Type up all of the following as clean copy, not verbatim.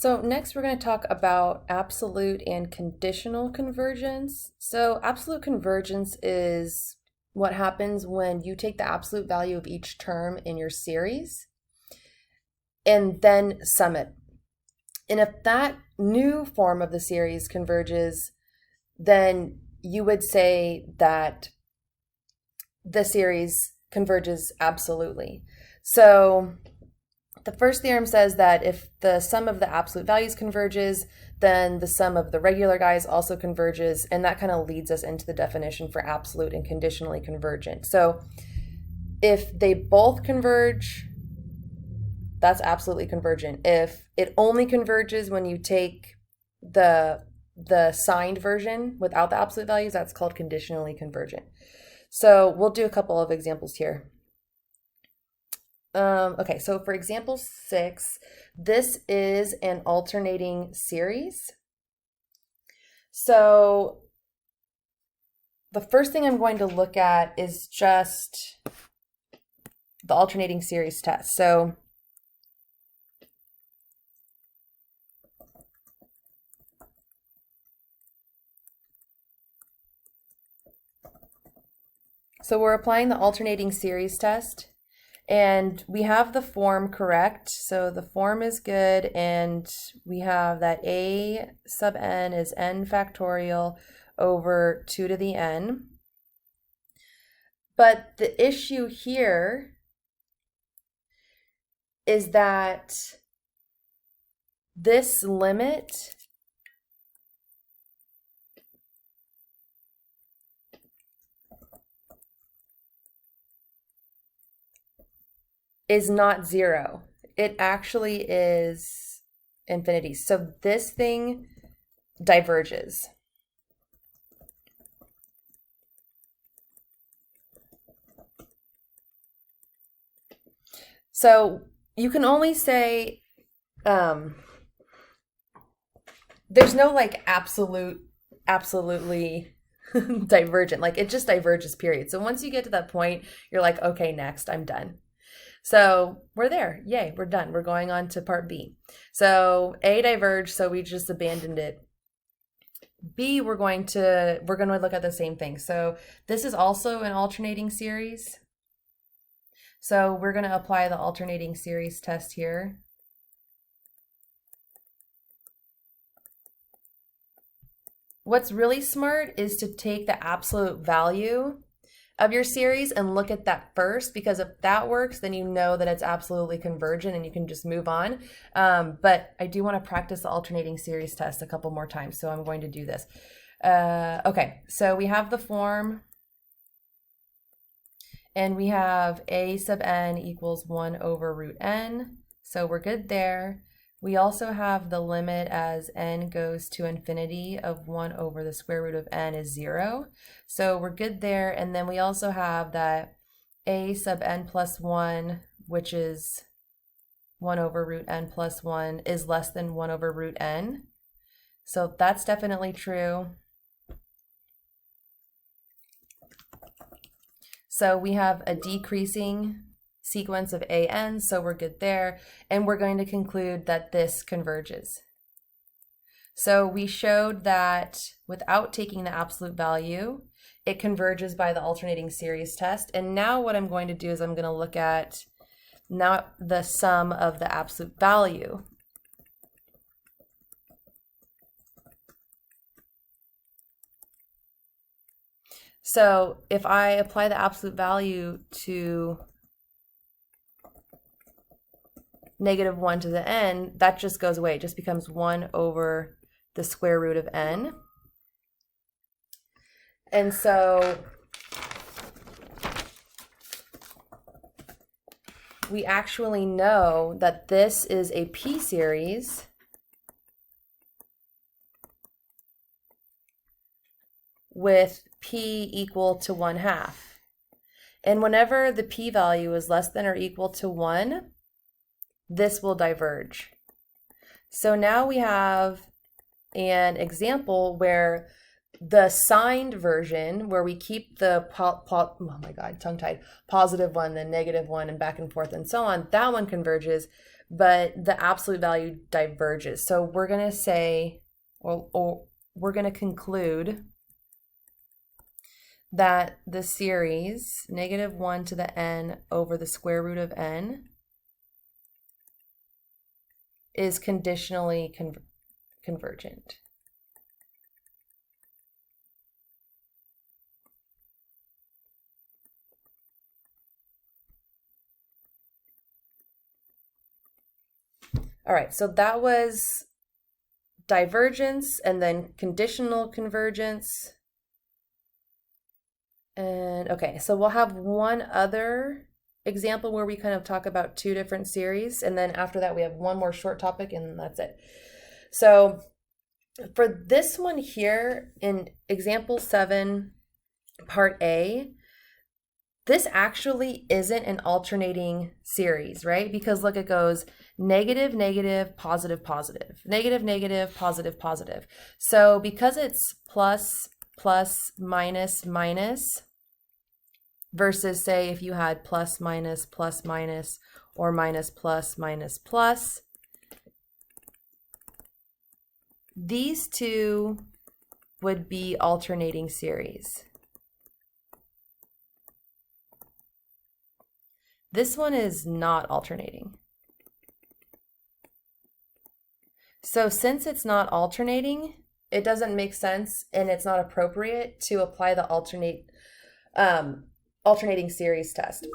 So next we're going to talk about absolute and conditional convergence. So absolute convergence is what happens when you take the absolute value of each term in your series and then sum it. And if that new form of the series converges, then you would say that the series converges absolutely. So the first theorem says that if the sum of the absolute values converges, then the sum of the regular guys also converges, and that kind of leads us into the definition for absolute and conditionally convergent. So if they both converge, that's absolutely convergent. If it only converges when you take the signed version without the absolute values, that's called conditionally convergent. So we'll do a couple of examples here. Okay, so for example 6, this is an alternating series. So the first thing I'm going to look at is just the alternating series test. So we're applying the alternating series test. And we have the form correct, so the form is good, and we have that a sub n is n factorial over 2 to the n. But the issue here is that this limit is not 0. It actually is infinity. So this thing diverges. So you can only say there's no like absolutely divergent. Like it just diverges, period. So once you get to that point, you're like, okay, next, I'm done. So we're there. Yay, we're done. We're going on to part B. So A diverged, so we just abandoned it. B, we're going to look at the same thing. So this is also an alternating series. So we're going to apply the alternating series test here. What's really smart is to take the absolute value of your series and look at that first, because if that works, then you know that it's absolutely convergent and you can just move on. But I do want to practice the alternating series test a couple more times, so I'm going to do this. Okay, so we have the form, and we have a sub n equals 1 over root n, so we're good there. We also have the limit as n goes to infinity of 1 over the square root of n is 0. So we're good there. And then we also have that a sub n plus 1, which is 1 over root n plus 1, is less than 1 over root n. So that's definitely true. So we have a decreasing sequence of an, so we're good there, and we're going to conclude that this converges. So we showed that without taking the absolute value, it converges by the alternating series test. And now what I'm going to do is I'm going to look at now the sum of the absolute value. So if I apply the absolute value to negative 1 to the n, that just goes away. It just becomes 1 over the square root of n. And so we actually know that this is a p-series with p equal to 1/2. And whenever the p-value is less than or equal to 1, this will diverge. So now we have an example where the signed version, where we keep the oh my god, tongue-tied, positive one, then negative one, and back and forth and so on, that one converges. but the absolute value diverges. So we're going to say, or we're going to conclude that the series -1 to the n over the square root of n is conditionally convergent. All right, so that was divergence and then conditional convergence. And okay, so we'll have one other example where we kind of talk about two different series, and then after that we have one more short topic and that's it. So for this one here in example 7, part A, this actually isn't an alternating series, right? Because look, it goes negative, negative, positive, positive, negative, negative, positive, positive. So because it's plus, plus, minus, minus, versus say if you had plus, minus, or minus, plus, minus, plus, these two would be alternating series. This one is not alternating. So since it's not alternating, it doesn't make sense and it's not appropriate to apply the alternating series test.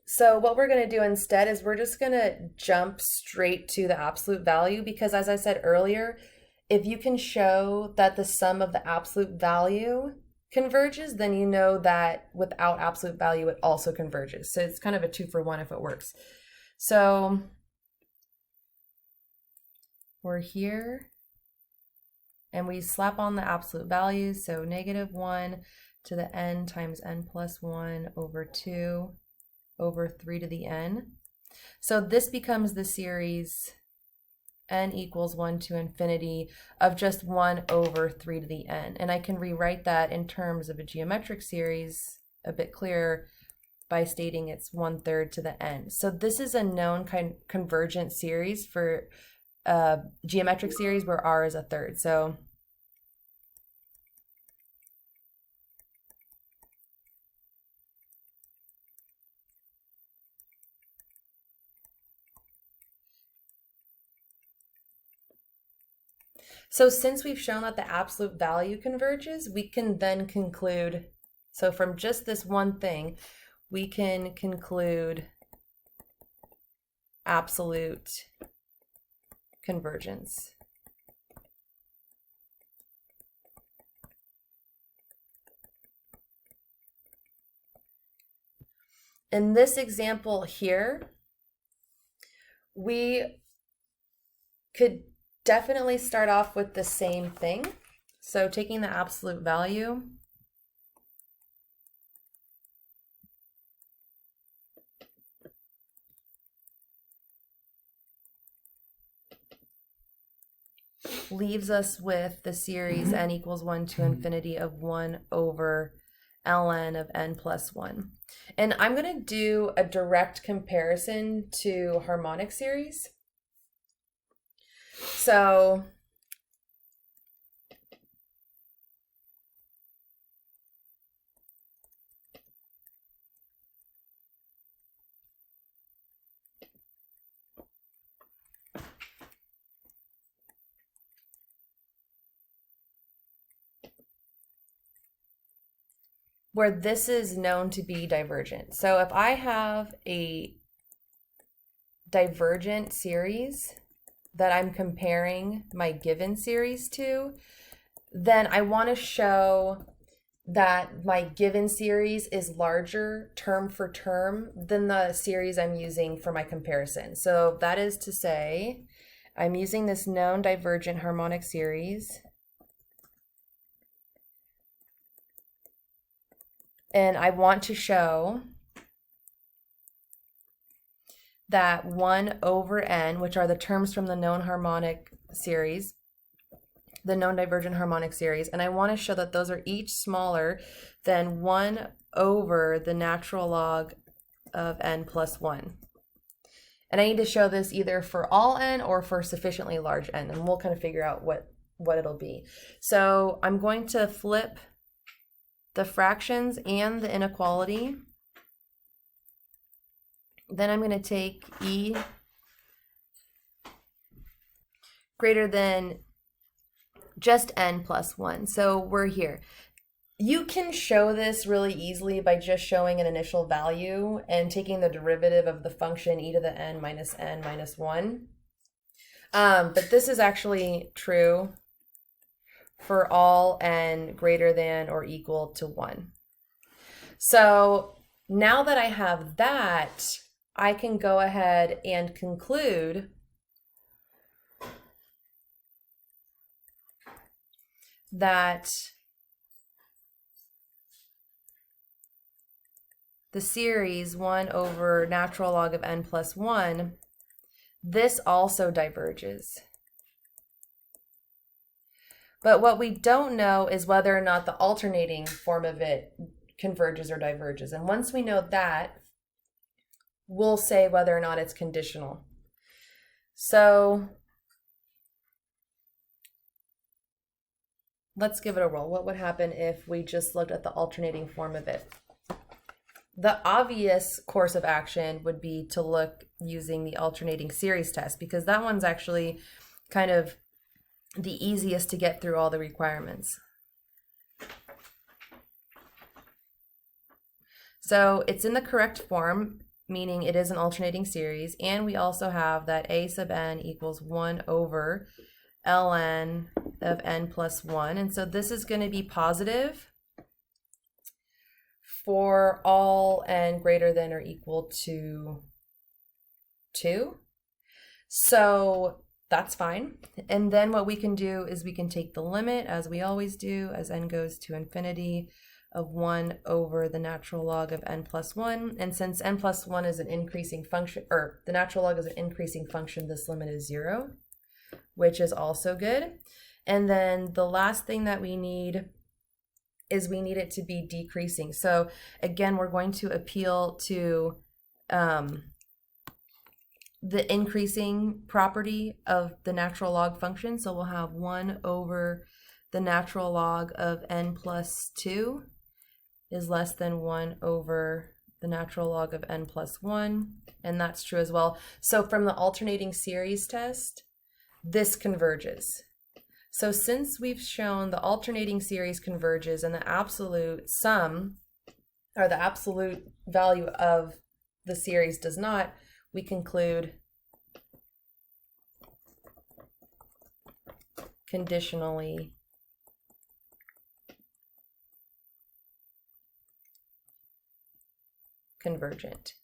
So what we're going to do instead is we're just going to jump straight to the absolute value, because as I said earlier, if you can show that the sum of the absolute value converges, then you know that without absolute value it also converges. So it's kind of a 2-for-1 if it works. So we're here and we slap on the absolute values. So -1 to the n times n plus 1 over 2 over 3 to the n. So this becomes the series n equals 1 to infinity of just 1 over 3 to the n. And I can rewrite that in terms of a geometric series a bit clearer by stating it's 1/3 to the n. So this is a known convergent series for a geometric series where r is a third. So since we've shown that the absolute value converges, we can then conclude, so from just this one thing, we can conclude absolute convergence. In this example here, we could definitely start off with the same thing. So taking the absolute value, leaves us with the series n equals 1 to infinity of 1 over ln of n plus 1. And I'm going to do a direct comparison to harmonic series. So where this is known to be divergent. So if I have a divergent series that I'm comparing my given series to, then I want to show that my given series is larger term for term than the series I'm using for my comparison. So that is to say, I'm using this known divergent harmonic series, and I want to show that 1 over n, which are the terms from the known harmonic series, the known divergent harmonic series, and I want to show that those are each smaller than 1 over the natural log of n plus 1. And I need to show this either for all n or for sufficiently large n, and we'll kind of figure out what it'll be. So I'm going to flip the fractions and the inequality. Then I'm going to take e greater than just n plus 1. So we're here. You can show this really easily by just showing an initial value and taking the derivative of the function e to the n minus 1. But this is actually true for all n greater than or equal to 1. So now that I have that, I can go ahead and conclude that the series 1 over natural log of n plus 1, this also diverges. But what we don't know is whether or not the alternating form of it converges or diverges. And once we know that, we'll say whether or not it's conditional. So let's give it a roll. What would happen if we just looked at the alternating form of it? The obvious course of action would be to look using the alternating series test, because that one's actually kind of the easiest to get through all the requirements. So it's in the correct form, meaning it is an alternating series, and we also have that a sub n equals 1 over ln of n plus 1, and so this is going to be positive for all n greater than or equal to 2. So that's fine. And then what we can do is we can take the limit, as we always do, as n goes to infinity, of 1 over the natural log of n plus 1. And since n plus 1 is an increasing function, or the natural log is an increasing function, this limit is 0, which is also good. And then the last thing that we need is we need it to be decreasing. So again, we're going to appeal to the increasing property of the natural log function. So we'll have 1 over the natural log of n plus 2 is less than 1 over the natural log of n plus 1, and that's true as well. So from the alternating series test, this converges. So since we've shown the alternating series converges and the absolute sum, or the absolute value of the series does not, we conclude conditionally convergent.